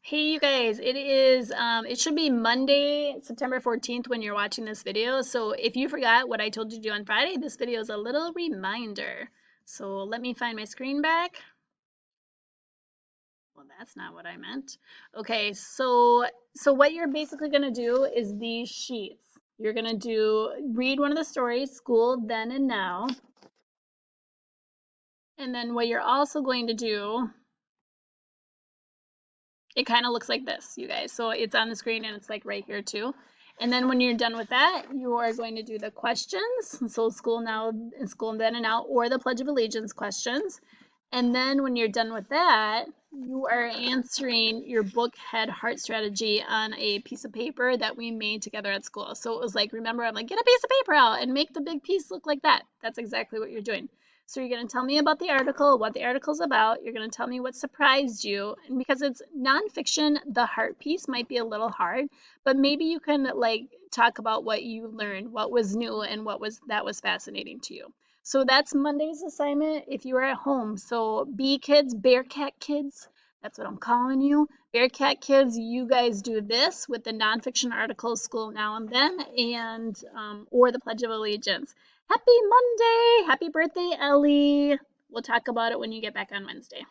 Hey you guys, it should be Monday, September 14th when you're watching this video. So if you forgot what I told you to do on Friday, this video is a little reminder. So let me find my screen back. Well, that's not what I meant. Okay, so what you're basically going to do is these sheets. You're going to read one of the stories, School Then and Now. And then what you're also going to do, it kind of looks like this, you guys. So it's on the screen and it's like right here too. And then when you're done with that, you are going to do the questions. So school now, school then and now, or the Pledge of Allegiance questions. And then when you're done with that, you are answering your book head heart strategy on a piece of paper that we made together at school. So it was like, remember, I'm like, get a piece of paper out and make the big piece look like that. That's exactly what you're doing. So you're going to tell me about the article, what the article's about. You're going to tell me what surprised you. And because it's nonfiction, the heart piece might be a little hard, but maybe you can like talk about what you learned, what was new, and that was fascinating to you. So that's Monday's assignment if you are at home. So B kids, Bearcat kids, that's what I'm calling you. Bearcat kids, you guys do this with the nonfiction articles, School Now and Then, and or the Pledge of Allegiance. Happy Monday! Happy birthday, Ellie! We'll talk about it when you get back on Wednesday.